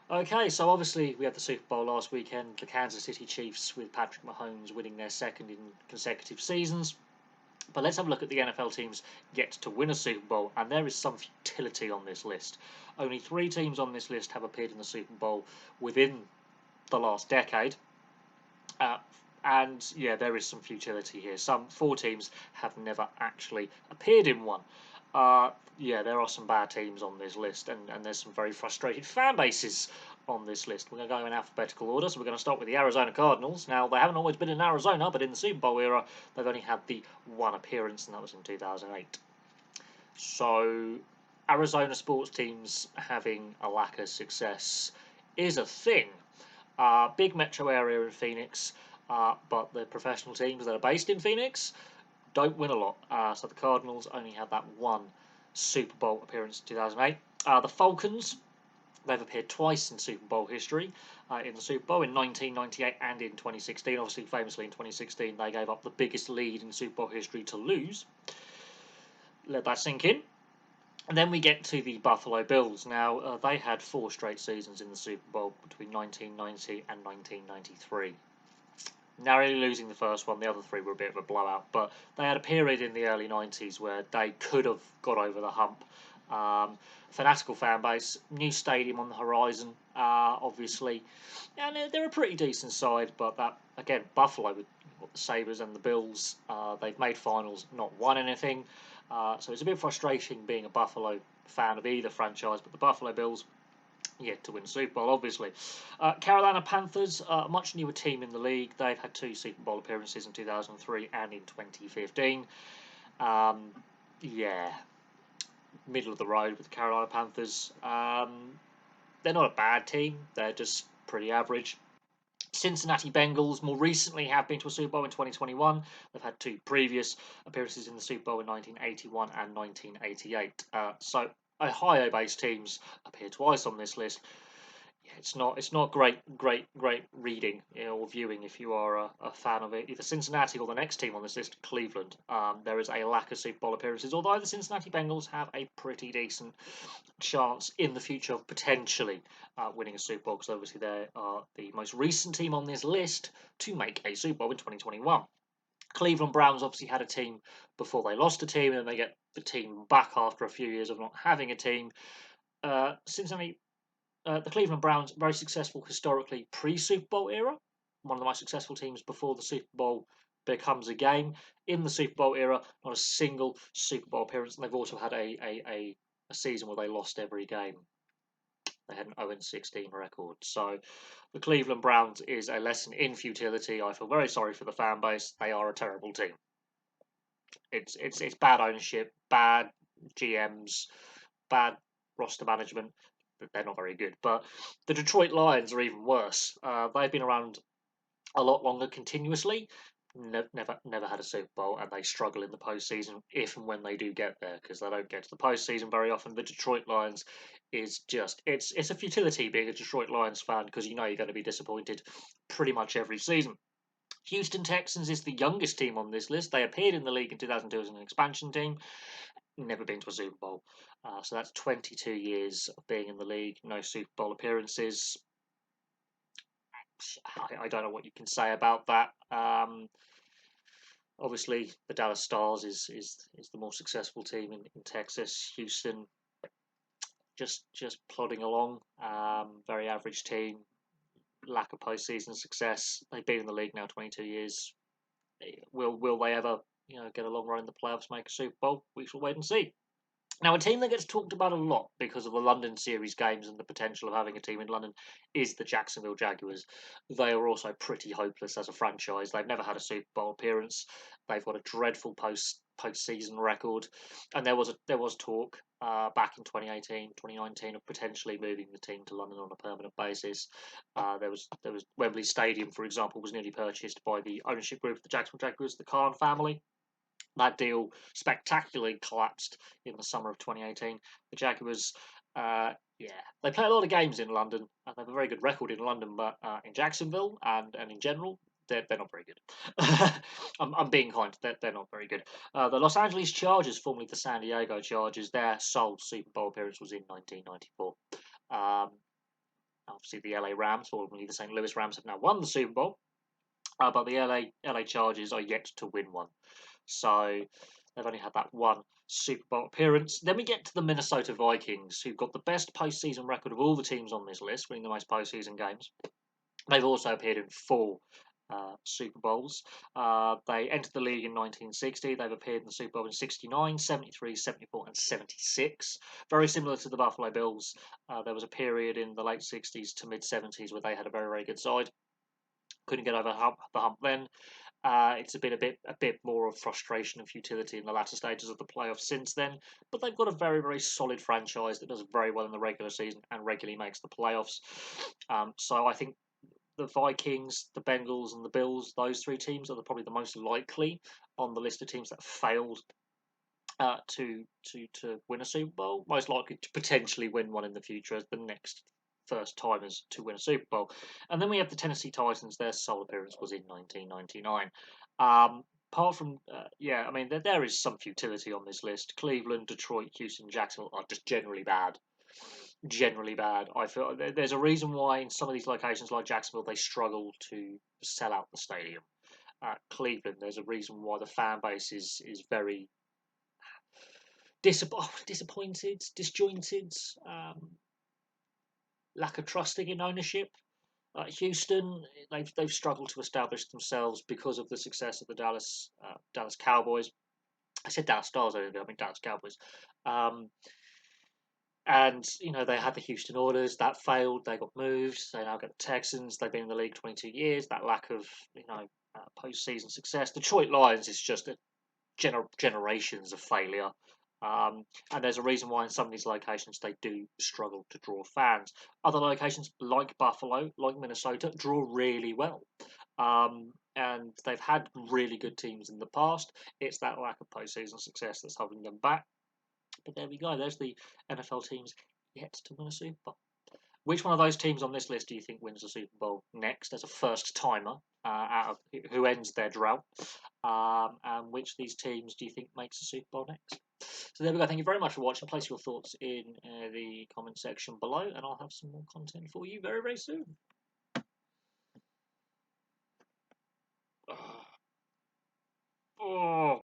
Okay, so obviously we had the Super Bowl last weekend. The Kansas City Chiefs with Patrick Mahomes winning their second in consecutive seasons. But let's have a look at the NFL teams yet to win a Super Bowl, and there is some futility on this list. Only three teams on this list have appeared in the Super Bowl within the last decade. Uh, and yeah, there is some futility here. Some four teams have never actually appeared in one. Yeah, there are some bad teams on this list, and there's some very frustrated fan bases on this list. We're going to go in alphabetical order, so we're going to start with the Arizona Cardinals. Now, they haven't always been in Arizona, but in the Super Bowl era, they've only had the one appearance, and that was in 2008. So, Arizona sports teams having a lack of success is a thing. Big metro area in Phoenix, but the professional teams that are based in Phoenix don't win a lot. So the Cardinals only had that one Super Bowl appearance in 2008. The Falcons, they've appeared twice in Super Bowl history. In the Super Bowl in 1998 and in 2016. Obviously, famously in 2016, they gave up the biggest lead in Super Bowl history to lose. Let that sink in. And then we get to the Buffalo Bills. Now, they had four straight seasons in the Super Bowl between 1990 and 1993. Narrowly losing the first one, the other three were a bit of a blowout, but they had a period in the early 90s where they could have got over the hump. Fanatical fan base, new stadium on the horizon, obviously, and they're a pretty decent side, but that, again, Buffalo with the Sabres and the Bills, they've made finals, not won anything, so it's a bit frustrating being a Buffalo fan of either franchise, but the Buffalo Bills yet to win the Super Bowl, obviously. Carolina Panthers, a much newer team in the league. They've had two Super Bowl appearances in 2003 and in 2015. Yeah, middle of the road with the Carolina Panthers. They're not a bad team. They're just pretty average. Cincinnati Bengals more recently have been to a Super Bowl in 2021. They've had two previous appearances in the Super Bowl in 1981 and 1988. So Ohio-based teams appear twice on this list. Yeah, it's not great reading, or viewing if you are a fan of it. Either Cincinnati or the next team on this list, Cleveland. There is a lack of Super Bowl appearances, although the Cincinnati Bengals have a pretty decent chance in the future of potentially winning a Super Bowl, because obviously they are the most recent team on this list to make a Super Bowl in 2021. Cleveland Browns obviously had a team before they lost a team, and then they get the team back after a few years of not having a team. Cincinnati the Cleveland Browns, very successful historically pre-Super Bowl era, one of the most successful teams before the Super Bowl becomes a game. In the Super Bowl era, not a single Super Bowl appearance, and they've also had a season where they lost every game. They had an 0-16 record. So the Cleveland Browns is a lesson in futility. I feel very sorry for the fan base. They are a terrible team. It's bad ownership, bad GMs, bad roster management. They're not very good. But the Detroit Lions are even worse. They've been around a lot longer continuously. Never had a Super Bowl, and they struggle in the postseason if and when they do get there, because they don't get to the postseason very often. The Detroit Lions is just it's a futility being a Detroit Lions fan, because you know you're going to be disappointed pretty much every season. Houston Texans is the youngest team on this list. They appeared in the league in 2002 as an expansion team, never been to a Super Bowl. So that's 22 years of being in the league, no Super Bowl appearances. I don't know what you can say about that. Obviously, the Dallas Stars is the more successful team in Texas. Houston just plodding along. Very average team. Lack of postseason success. They've been in the league now 22 years. Will they ever get a long run in the playoffs, make a Super Bowl? We shall wait and see. Now, a team that gets talked about a lot because of the London series games and the potential of having a team in London is the Jacksonville Jaguars. They are also pretty hopeless as a franchise. They've never had a Super Bowl appearance. They've got a dreadful postseason record, and there was talk back in 2018, 2019 of potentially moving the team to London on a permanent basis. There was Wembley Stadium, for example, was nearly purchased by the ownership group of the Jacksonville Jaguars, the Khan family. That deal spectacularly collapsed in the summer of 2018. The Jaguars, yeah, they play a lot of games in London, and they have a very good record in London, but in Jacksonville and in general, they're not very good. I'm being kind. They're not very good. The Los Angeles Chargers, formerly the San Diego Chargers, their sole Super Bowl appearance was in 1994. I've obviously the LA Rams, formerly the St. Louis Rams, have now won the Super Bowl, but the LA Chargers are yet to win one. So they've only had that one Super Bowl appearance. Then we get to the Minnesota Vikings, who've got the best postseason record of all the teams on this list, winning the most postseason games. They've also appeared in 4 Super Bowls. They entered the league in 1960. They've appeared in the Super Bowl in 69, 73, 74, and 76. Very similar to the Buffalo Bills. There was a period in the late 60s to mid 70s where they had a very, very good side. Couldn't get over the hump then. It's a bit more of frustration and futility in the latter stages of the playoffs since then. But they've got a very, very solid franchise that does very well in the regular season and regularly makes the playoffs. So I think the Vikings, the Bengals, and the Bills, those 3 teams are probably the most likely on the list of teams that failed to win a Super Bowl, most likely to potentially win one in the future as the next first timers to win a Super Bowl. And then we have the Tennessee Titans. Their sole appearance was in 1999. Apart from, I mean, there is some futility on this list. Cleveland, Detroit, Houston, Jacksonville are just generally bad. Generally bad. I feel there's a reason why in some of these locations like Jacksonville they struggle to sell out the stadium. Cleveland, there's a reason why the fan base is very disappointed, disjointed, lack of trusting in ownership. Houston, they've struggled to establish themselves because of the success of the Dallas Cowboys. I said Dallas Stars earlier, I mean Dallas Cowboys. And, they had the Houston Oilers. That failed. They got moved. They now get the Texans. They've been in the league 22 years. That lack of, postseason success. Detroit Lions is just generations of failure. And there's a reason why in some of these locations they do struggle to draw fans. Other locations like Buffalo, like Minnesota, draw really well. And they've had really good teams in the past. It's that lack of postseason success that's holding them back. But there we go. There's the NFL teams yet to win a Super Bowl. Which one of those teams on this list do you think wins the Super Bowl next as a first timer out of who ends their drought? And which of these teams do you think makes the Super Bowl next? So there we go. Thank you very much for watching. Place your thoughts in the comment section below, and I'll have some more content for you very, very soon. Oh.